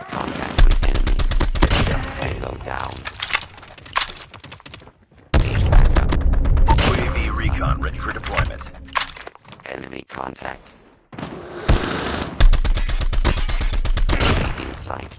Contact with enemy. Payload down. Need backup. UAV recon ready for deployment. Enemy contact. In sight.